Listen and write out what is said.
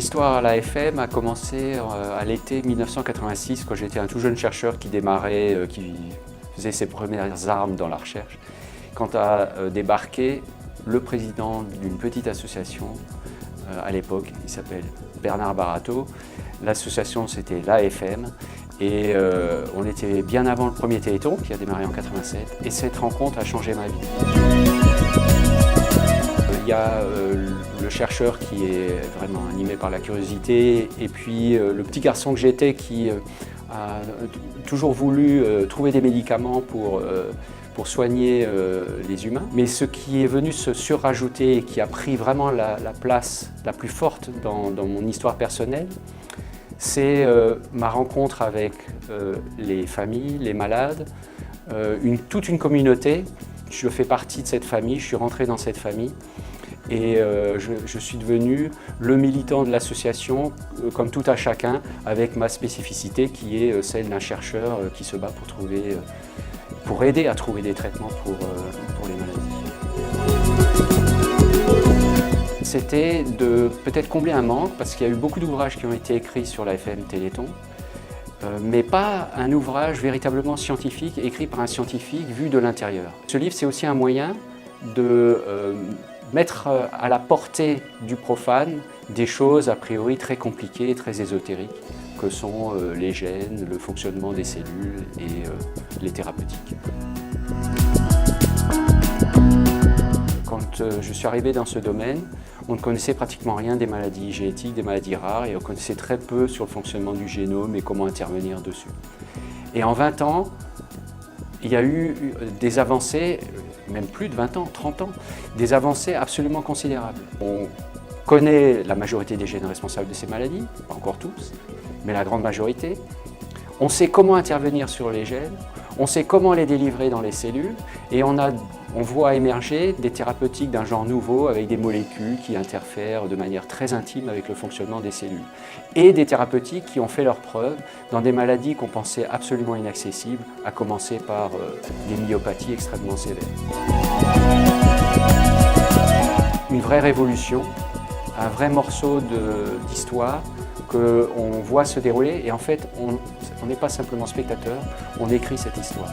histoire à l'AFM a commencé à l'été 1986, quand j'étais un tout jeune chercheur qui démarrait, qui faisait ses premières armes dans la recherche, quand a débarqué le président d'une petite association à l'époque, il s'appelle Bernard Barato. L'association c'était l'AFM et on était bien avant le premier Téléthon qui a démarré en 87 et cette rencontre a changé ma vie. Il y a le chercheur qui est vraiment animé par la curiosité et puis le petit garçon que j'étais qui a toujours voulu trouver des médicaments pour soigner les humains. Mais ce qui est venu se surrajouter et qui a pris vraiment la place la plus forte dans mon histoire personnelle, c'est ma rencontre avec les familles, les malades, toute une communauté. Je fais partie de cette famille, je suis rentré dans cette famille et je suis devenu le militant de l'association, comme tout à chacun, avec ma spécificité qui est celle d'un chercheur qui se bat pour aider à trouver des traitements pour les maladies. C'était de peut-être combler un manque, parce qu'il y a eu beaucoup d'ouvrages qui ont été écrits sur l'AFM Téléthon, mais pas un ouvrage véritablement scientifique, écrit par un scientifique vu de l'intérieur. Ce livre, c'est aussi un moyen de mettre à la portée du profane des choses a priori très compliquées et très ésotériques, que sont les gènes, le fonctionnement des cellules et les thérapeutiques. Quand je suis arrivé dans ce domaine, on ne connaissait pratiquement rien des maladies génétiques, des maladies rares, et on connaissait très peu sur le fonctionnement du génome et comment intervenir dessus. Et en 20 ans, il y a eu des avancées, même plus de 20 ans, 30 ans, des avancées absolument considérables. On connaît la majorité des gènes responsables de ces maladies, pas encore tous, mais la grande majorité. On sait comment intervenir sur les gènes, on sait comment les délivrer dans les cellules et on voit émerger des thérapeutiques d'un genre nouveau avec des molécules qui interfèrent de manière très intime avec le fonctionnement des cellules. Et des thérapeutiques qui ont fait leurs preuves dans des maladies qu'on pensait absolument inaccessibles, à commencer par des myopathies extrêmement sévères. Une vraie révolution, un vrai morceau d'histoire qu'on voit se dérouler et en fait on n'est pas simplement spectateur, on écrit cette histoire.